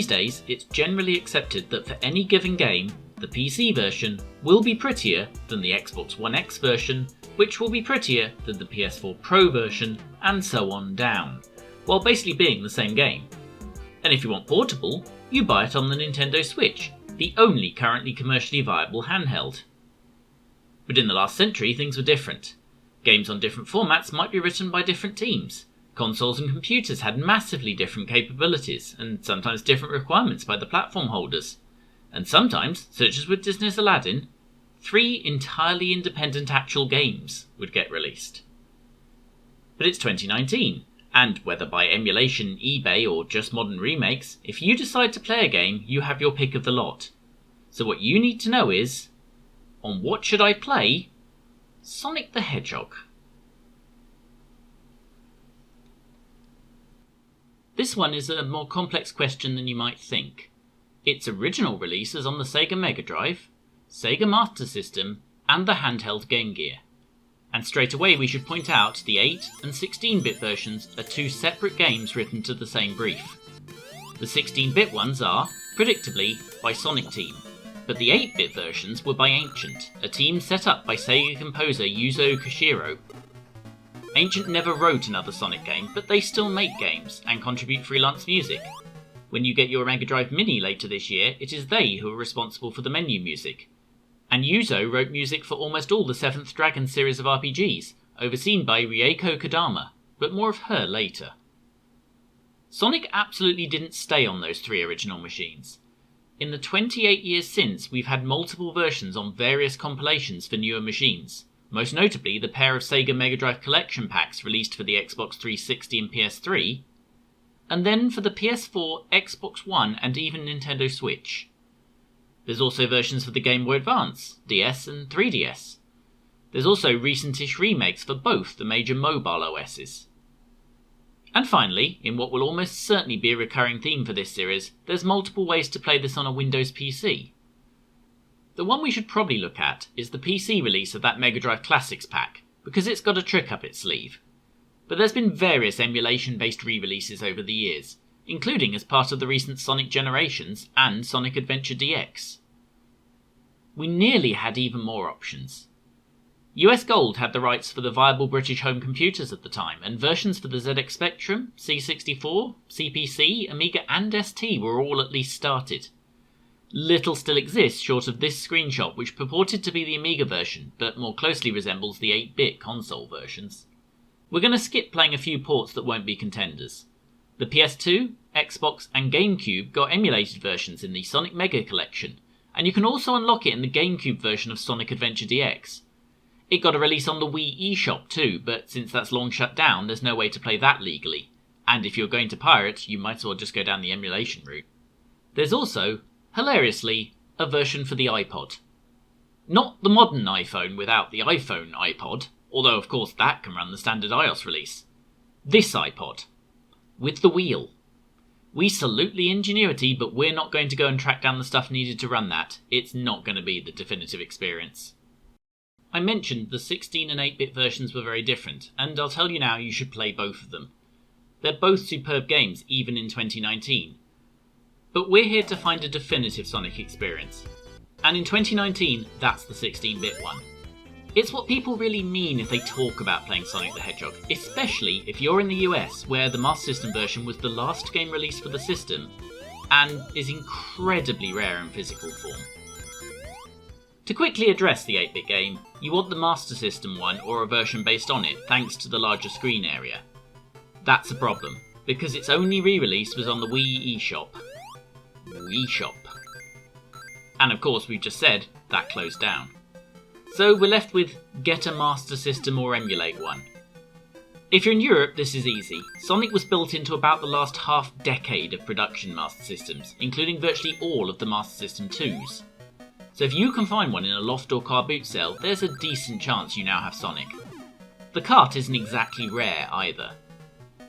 These days, it's generally accepted that for any given game, the PC version will be prettier than the Xbox One X version, which will be prettier than the PS4 Pro version, and so on down, while basically being the same game. And if you want portable, you buy it on the Nintendo Switch, the only currently commercially viable handheld. But in the last century, things were different. Games on different formats might be written by different teams. Consoles and computers had massively different capabilities, and sometimes different requirements by the platform holders. And sometimes, such as with Disney's Aladdin, 3 entirely independent actual games would get released. But it's 2019, and whether by emulation, eBay, or just modern remakes, if you decide to play a game, you have your pick of the lot. So what you need to know is, on what should I play Sonic the Hedgehog? This one is a more complex question than you might think. Its original release is on the Sega Mega Drive, Sega Master System, and the handheld Game Gear. And straight away we should point out the 8 and 16-bit versions are 2 separate games written to the same brief. The 16-bit ones are, predictably, by Sonic Team, but the 8-bit versions were by Ancient, a team set up by Sega composer Yuzo Koshiro. Ancient never wrote another Sonic game, but they still make games and contribute freelance music. When you get your Mega Drive Mini later this year, it is they who are responsible for the menu music. And Yuzo wrote music for almost all the 7th Dragon series of RPGs, overseen by Rieko Kodama, but more of her later. Sonic absolutely didn't stay on those 3 original machines. In the 28 years since, we've had multiple versions on various compilations for newer machines, most notably the pair of Sega Mega Drive collection packs released for the Xbox 360 and PS3, and then for the PS4, Xbox One, and even Nintendo Switch. There's also versions for the Game Boy Advance, DS and 3DS. There's also recentish remakes for both the major mobile OSs. And finally, in what will almost certainly be a recurring theme for this series, there's multiple ways to play this on a Windows PC. The one we should probably look at is the PC release of that Mega Drive Classics pack, because it's got a trick up its sleeve. But there's been various emulation-based re-releases over the years, including as part of the recent Sonic Generations and Sonic Adventure DX. We nearly had even more options. US Gold had the rights for the viable British home computers at the time, and versions for the ZX Spectrum, C64, CPC, Amiga and ST were all at least started. Little still exists short of this screenshot, which purported to be the Amiga version, but more closely resembles the 8-bit console versions. We're going to skip playing a few ports that won't be contenders. The PS2, Xbox and GameCube got emulated versions in the Sonic Mega Collection, and you can also unlock it in the GameCube version of Sonic Adventure DX. It got a release on the Wii eShop too, but since that's long shut down, there's no way to play that legally, and if you're going to pirate, you might as well just go down the emulation route. There's also, hilariously, a version for the iPod. Not the modern iPhone without the iPhone iPod, although of course that can run the standard iOS release. This iPod. With the wheel. We salute the ingenuity, but we're not going to go and track down the stuff needed to run that. It's not going to be the definitive experience. I mentioned the 16 and 8-bit versions were very different, and I'll tell you now you should play both of them. They're both superb games, even in 2019. But we're here to find a definitive Sonic experience. And in 2019, that's the 16-bit one. It's what people really mean if they talk about playing Sonic the Hedgehog, especially if you're in the US, where the Master System version was the last game released for the system, and is incredibly rare in physical form. To quickly address the 8-bit game, you want the Master System one or a version based on it, thanks to the larger screen area. That's a problem, because its only re-release was on the Wii eShop. eShop. And of course, we've just said, that closed down. So we're left with get a Master System or emulate one. If you're in Europe, this is easy. Sonic was built into about the last half-decade of production Master Systems, including virtually all of the Master System 2s. So if you can find one in a loft or car boot sale, there's a decent chance you now have Sonic. The cart isn't exactly rare either.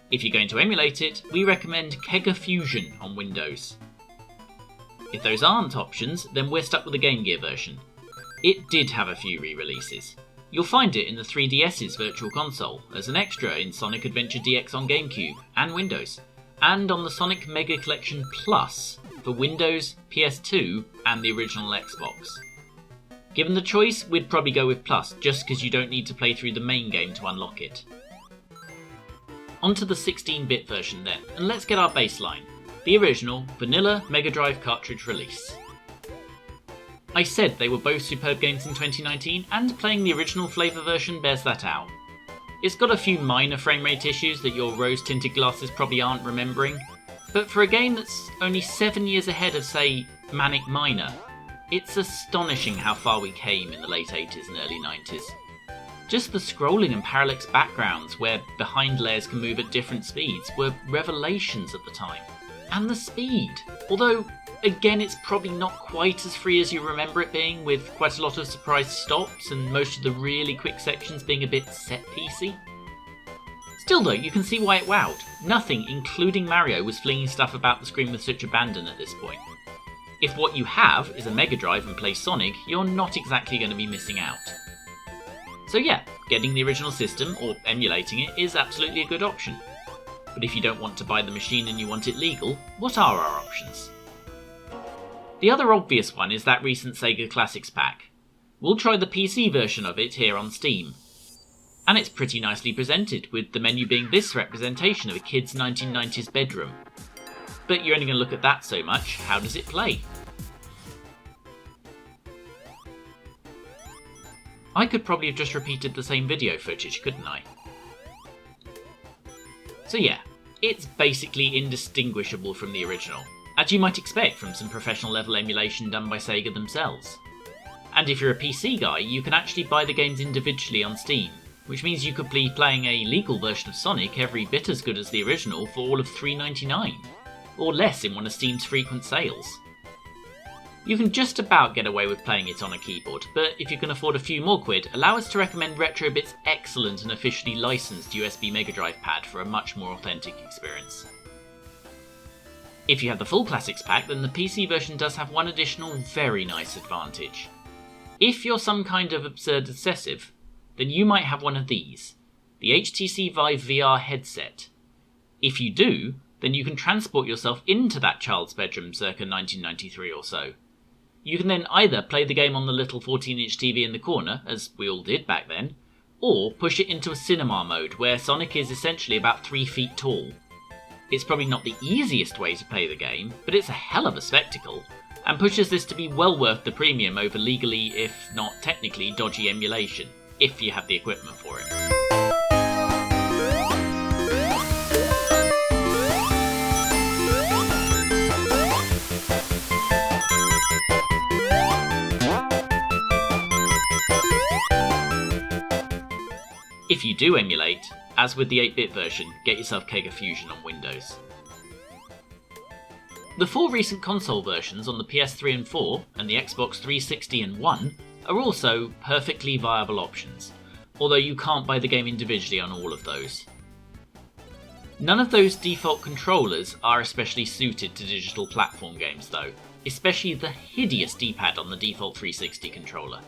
If you're going to emulate it, we recommend Kega Fusion on Windows. If those aren't options, then we're stuck with the Game Gear version. It did have a few re-releases. You'll find it in the 3DS's Virtual Console, as an extra in Sonic Adventure DX on GameCube and Windows, and on the Sonic Mega Collection Plus for Windows, PS2 and the original Xbox. Given the choice, we'd probably go with Plus, just because you don't need to play through the main game to unlock it. Onto the 16-bit version then, and let's get our baseline, the original vanilla Mega Drive cartridge release. I said they were both superb games in 2019, and playing the original flavour version bears that out. It's got a few minor frame rate issues that your rose-tinted glasses probably aren't remembering, but for a game that's only 7 years ahead of, say, Manic Miner, it's astonishing how far we came in the late 80s and early 90s. Just the scrolling and parallax backgrounds where behind layers can move at different speeds were revelations at the time. And the speed, although again it's probably not quite as free as you remember it being, with quite a lot of surprise stops and most of the really quick sections being a bit set-piecey. Still though, you can see why it wowed. Nothing, including Mario, was flinging stuff about the screen with such abandon at this point. If what you have is a Mega Drive and play Sonic, you're not exactly going to be missing out. So yeah, getting the original system, or emulating it, is absolutely a good option. But if you don't want to buy the machine and you want it legal, what are our options? The other obvious one is that recent Sega Classics pack. We'll try the PC version of it here on Steam. And it's pretty nicely presented, with the menu being this representation of a kid's 1990s bedroom. But you're only going to look at that so much, how does it play? I could probably have just repeated the same video footage, couldn't I? So yeah, it's basically indistinguishable from the original, as you might expect from some professional level emulation done by Sega themselves. And if you're a PC guy, you can actually buy the games individually on Steam, which means you could be playing a legal version of Sonic every bit as good as the original for all of $3.99. Or less in one of Steam's frequent sales. You can just about get away with playing it on a keyboard, but if you can afford a few more quid, allow us to recommend Retrobit's excellent and officially licensed USB Mega Drive pad for a much more authentic experience. If you have the full Classics pack, then the PC version does have one additional very nice advantage. If you're some kind of absurd obsessive, then you might have one of these, the HTC Vive VR headset. If you do, then you can transport yourself into that child's bedroom circa 1993 or so. You can then either play the game on the little 14-inch TV in the corner, as we all did back then, or push it into a cinema mode where Sonic is essentially about 3 feet tall. It's probably not the easiest way to play the game, but it's a hell of a spectacle, and pushes this to be well worth the premium over legally, if not technically, dodgy emulation, if you have the equipment for it. If you do emulate, as with the 8-bit version, get yourself Kega Fusion on Windows. The 4 recent console versions on the PS3 and 4, and the Xbox 360 and 1, are also perfectly viable options, although you can't buy the game individually on all of those. None of those default controllers are especially suited to digital platform games though, especially the hideous D-pad on the default 360 controller.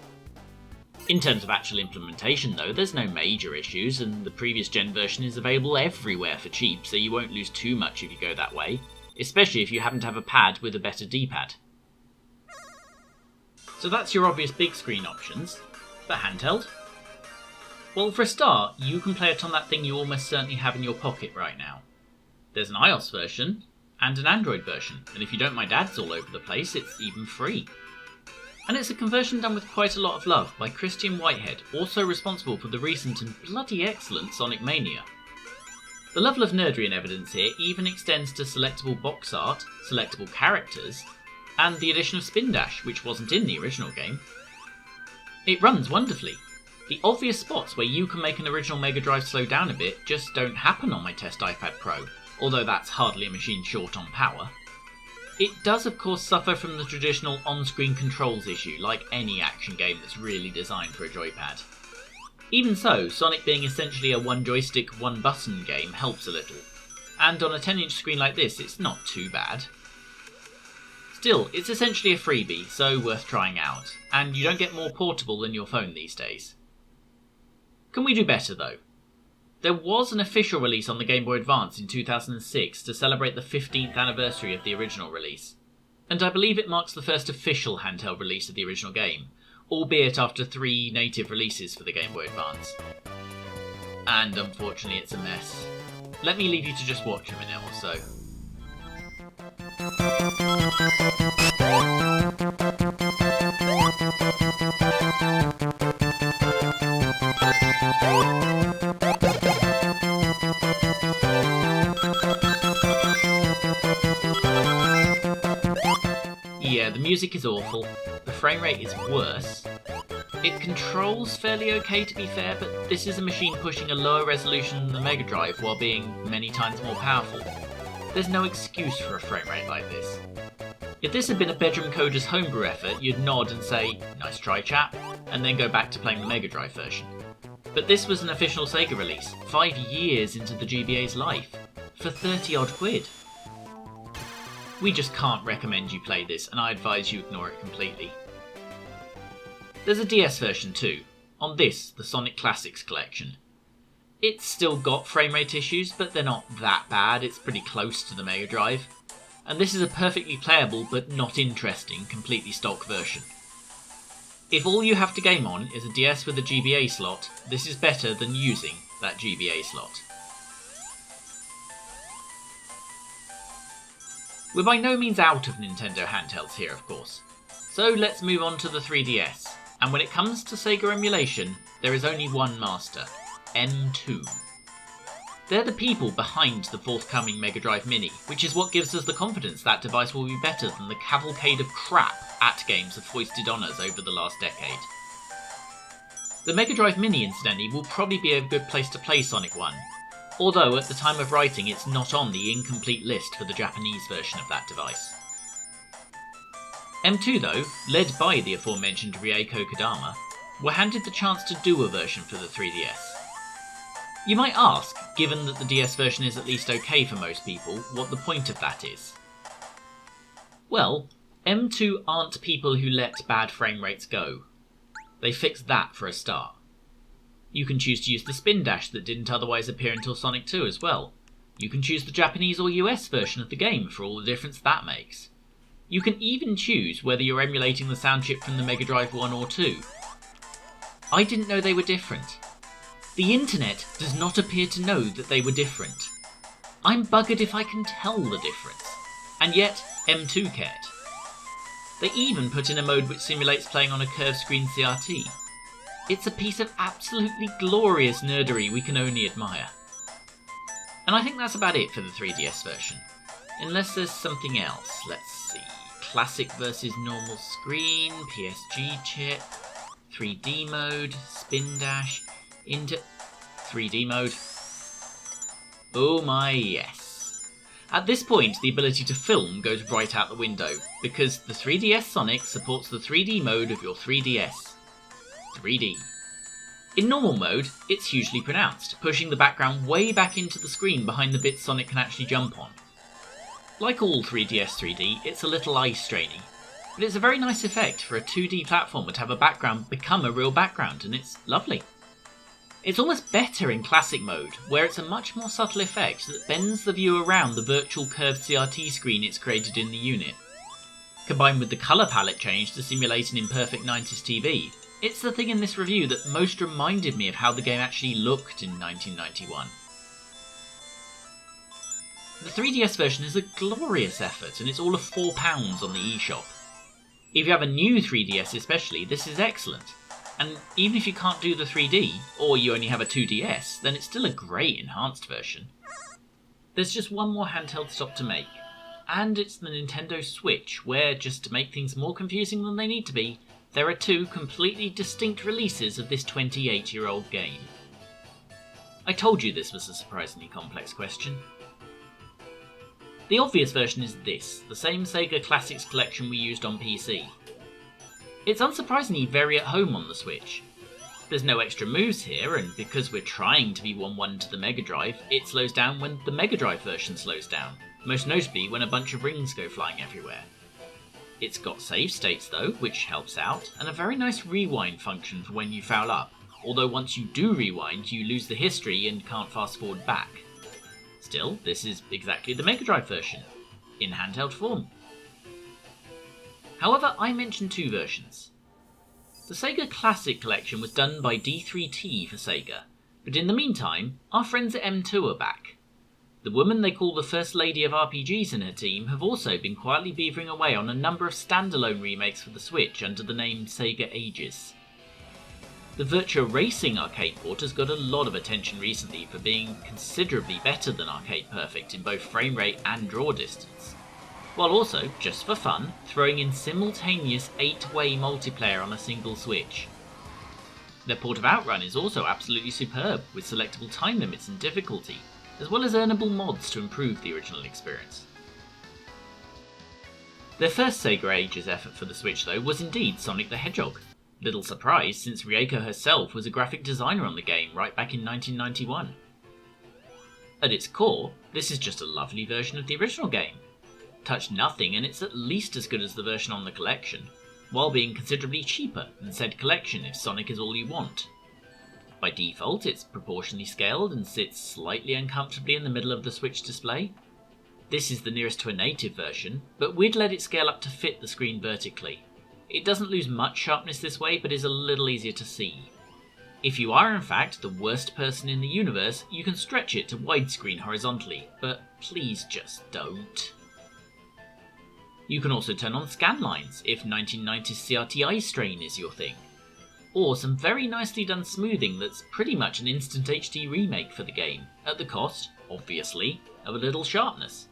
In terms of actual implementation though, there's no major issues, and the previous gen version is available everywhere for cheap, so you won't lose too much if you go that way, especially if you happen to have a pad with a better D-pad. So that's your obvious big screen options, but handheld? Well, for a start, you can play it on that thing you almost certainly have in your pocket right now. There's an iOS version, and an Android version, and if you don't mind ads all over the place, it's even free. And it's a conversion done with quite a lot of love by Christian Whitehead, also responsible for the recent and bloody excellent Sonic Mania. The level of nerdery in evidence here even extends to selectable box art, selectable characters, and the addition of Spin Dash, which wasn't in the original game. It runs wonderfully. The obvious spots where you can make an original Mega Drive slow down a bit just don't happen on my test iPad Pro, although that's hardly a machine short on power. It does of course suffer from the traditional on-screen controls issue, like any action game that's really designed for a joypad. Even so, Sonic being essentially a one joystick, one button game helps a little, and on a 10-inch screen like this it's not too bad. Still, it's essentially a freebie, so worth trying out, and you don't get more portable than your phone these days. Can we do better though? There was an official release on the Game Boy Advance in 2006 to celebrate the 15th anniversary of the original release. and I believe it marks the first official handheld release of the original game, albeit after 3 native releases for the Game Boy Advance. And unfortunately it's a mess. Let me leave you to just watch a minute or so. Yeah, the music is awful, the frame rate is worse. It controls fairly okay to be fair, but this is a machine pushing a lower resolution than the Mega Drive while being many times more powerful. There's no excuse for a frame rate like this. If this had been a bedroom coder's homebrew effort, you'd nod and say, "Nice try, chap," and then go back to playing the Mega Drive version. But this was an official Sega release, 5 years into the GBA's life, for 30 odd quid. We just can't recommend you play this, and I advise you ignore it completely. There's a DS version too, on this, the Sonic Classics collection. It's still got frame rate issues, but they're not that bad, it's pretty close to the Mega Drive. And this is a perfectly playable, but not interesting, completely stock version. If all you have to game on is a DS with a GBA slot, this is better than using that GBA slot. We're by no means out of Nintendo handhelds here, of course. So let's move on to the 3DS. And when it comes to Sega emulation, there is only one master, M2. They're the people behind the forthcoming Mega Drive Mini, which is what gives us the confidence that device will be better than the cavalcade of crap at-games have foisted on us over the last decade. The Mega Drive Mini, incidentally, will probably be a good place to play Sonic 1, although at the time of writing it's not on the incomplete list for the Japanese version of that device. M2 though, led by the aforementioned Rieko Kodama, were handed the chance to do a version for the 3DS. You might ask, given that the DS version is at least okay for most people, what the point of that is. Well, M2 aren't people who let bad frame rates go. They fixed that for a start. You can choose to use the spin dash that didn't otherwise appear until Sonic 2 as well. You can choose the Japanese or US version of the game for all the difference that makes. You can even choose whether you're emulating the sound chip from the Mega Drive 1 or 2. I didn't know they were different. The internet does not appear to know that they were different. I'm buggered if I can tell the difference. And yet, M2 cared. They even put in a mode which simulates playing on a curved screen CRT. It's a piece of absolutely glorious nerdery we can only admire. And I think that's about it for the 3DS version. Unless there's something else. Let's see. Classic versus normal screen, PSG chip, 3D mode, spin dash, into 3D mode. Oh my yes. At this point, the ability to film goes right out the window, because the 3DS Sonic supports the 3D mode of your 3DS. 3D. In normal mode, it's hugely pronounced, pushing the background way back into the screen behind the bits Sonic can actually jump on. Like all 3DS 3D, it's a little eye-straining, but it's a very nice effect for a 2D platformer to have a background become a real background, and it's lovely. It's almost better in classic mode, where it's a much more subtle effect that bends the view around the virtual curved CRT screen it's created in the unit. Combined with the colour palette change to simulate an imperfect 90s TV, it's the thing in this review that most reminded me of how the game actually looked in 1991. The 3DS version is a glorious effort, and it's all of £4 on the eShop. If you have a new 3DS especially, this is excellent. And even if you can't do the 3D, or you only have a 2DS, then it's still a great enhanced version. There's just one more handheld stop to make, and it's the Nintendo Switch, where, just to make things more confusing than they need to be, there are 2 completely distinct releases of this 28-year-old game. I told you this was a surprisingly complex question. The obvious version is this, the same Sega Classics collection we used on PC. It's unsurprisingly very at home on the Switch. There's no extra moves here, and because we're trying to be 1-1 to the Mega Drive, it slows down when the Mega Drive version slows down, most notably when a bunch of rings go flying everywhere. It's got save states though, which helps out, and a very nice rewind function for when you foul up, although once you do rewind, you lose the history and can't fast forward back. Still, this is exactly the Mega Drive version, in handheld form. However, I mentioned two versions. The Sega Classic Collection was done by D3T for Sega, but in the meantime, our friends at M2 are back. The woman they call the First Lady of RPGs and her team have also been quietly beavering away on a number of standalone remakes for the Switch under the name Sega Aegis. The Virtua Racing arcade port has got a lot of attention recently for being considerably better than Arcade Perfect in both frame rate and draw distance, while also, just for fun, throwing in simultaneous 8-way multiplayer on a single Switch. Their port of Outrun is also absolutely superb, with selectable time limits and difficulty, as well as earnable mods to improve the original experience. Their first Sega Aegis effort for the Switch, though, was indeed Sonic the Hedgehog. Little surprise, since Rieko herself was a graphic designer on the game right back in 1991. At its core, this is just a lovely version of the original game. Touch nothing and it's at least as good as the version on the collection, while being considerably cheaper than said collection if Sonic is all you want. By default, it's proportionally scaled and sits slightly uncomfortably in the middle of the Switch display. This is the nearest to a native version, but we'd let it scale up to fit the screen vertically. It doesn't lose much sharpness this way, but is a little easier to see. If you are in fact the worst person in the universe, you can stretch it to widescreen horizontally, but please just don't. You can also turn on scan lines if 1990s CRT eye strain is your thing. Or some very nicely done smoothing that's pretty much an instant HD remake for the game, at the cost, obviously, of a little sharpness.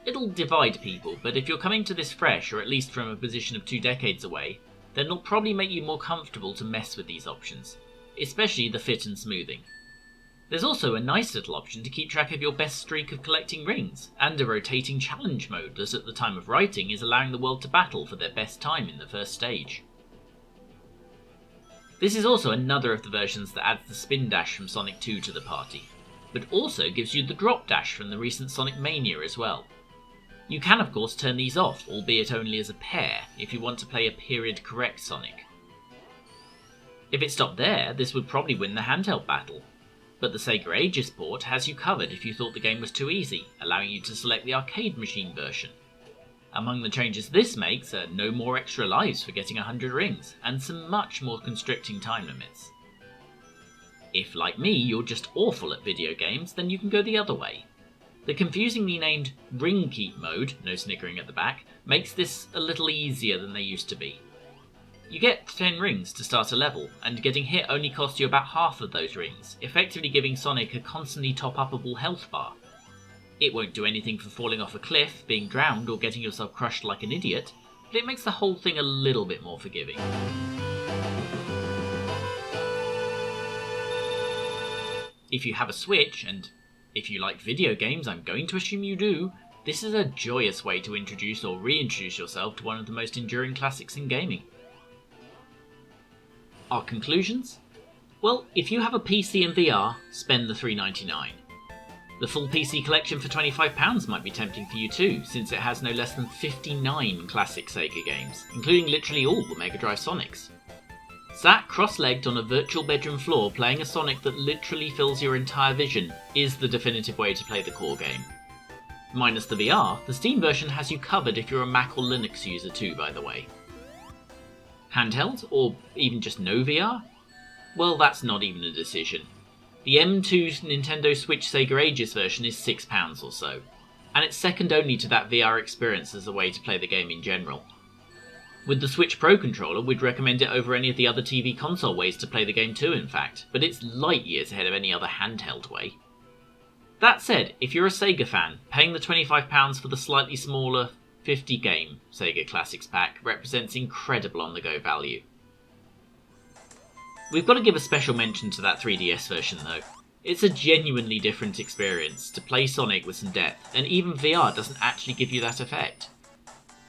It'll divide people, but if you're coming to this fresh, or at least from a position of 2 decades away, then it'll probably make you more comfortable to mess with these options, especially the fit and smoothing. There's also a nice little option to keep track of your best streak of collecting rings, and a rotating challenge mode that at the time of writing is allowing the world to battle for their best time in the first stage. This is also another of the versions that adds the spin dash from Sonic 2 to the party, but also gives you the drop dash from the recent Sonic Mania as well. You can of course turn these off, albeit only as a pair, if you want to play a period correct Sonic. If it stopped there, this would probably win the handheld battle, but the Sega Aegis port has you covered if you thought the game was too easy, allowing you to select the arcade machine version. Among the changes this makes are no more extra lives for getting 100 rings, and some much more constricting time limits. If, like me, you're just awful at video games, then you can go the other way. The confusingly named Ring Keep mode, no sniggering at the back, makes this a little easier than they used to be. You get 10 rings to start a level, and getting hit only costs you about half of those rings, effectively giving Sonic a constantly top-upable health bar. It won't do anything for falling off a cliff, being drowned, or getting yourself crushed like an idiot, but it makes the whole thing a little bit more forgiving. If you have a Switch, and if you like video games, I'm going to assume you do, this is a joyous way to introduce or reintroduce yourself to one of the most enduring classics in gaming. Our conclusions? Well, if you have a PC and VR, spend the $3.99. The full PC collection for £25 might be tempting for you too, since it has no less than 59 classic Sega games, including literally all the Mega Drive Sonics. Sat cross-legged on a virtual bedroom floor playing a Sonic that literally fills your entire vision is the definitive way to play the core game. Minus the VR, the Steam version has you covered if you're a Mac or Linux user too, by the way. Handheld, or even just no VR? Well, that's not even a decision. The M2 Nintendo Switch Sega Aegis version is £6 or so, and it's second only to that VR experience as a way to play the game in general. With the Switch Pro controller, we'd recommend it over any of the other TV console ways to play the game too, in fact, but it's light years ahead of any other handheld way. That said, if you're a Sega fan, paying the £25 for the slightly smaller 50-game Sega Classics pack represents incredible on-the-go value. We've got to give a special mention to that 3DS version though. It's a genuinely different experience to play Sonic with some depth, and even VR doesn't actually give you that effect.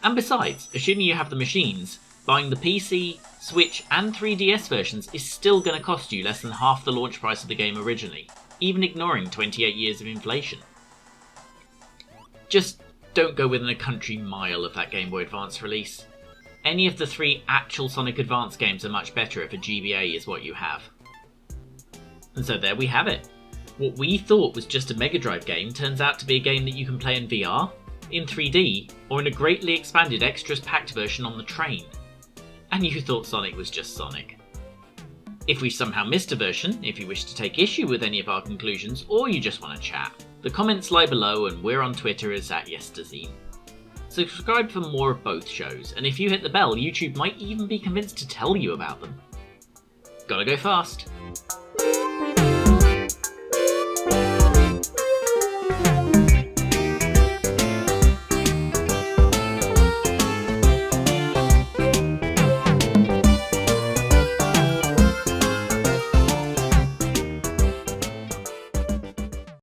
And besides, assuming you have the machines, buying the PC, Switch and 3DS versions is still going to cost you less than half the launch price of the game originally, even ignoring 28 years of inflation. Just don't go within a country mile of that Game Boy Advance release. Any of the 3 actual Sonic Advance games are much better if a GBA is what you have. And so there we have it. What we thought was just a Mega Drive game turns out to be a game that you can play in VR, in 3D, or in a greatly expanded extras packed version on the train. And you thought Sonic was just Sonic. If we somehow missed a version, if you wish to take issue with any of our conclusions, or you just want to chat, the comments lie below and we're on Twitter as @YesTheZine. Subscribe for more of both shows, and if you hit the bell, YouTube might even be convinced to tell you about them. Gotta go fast.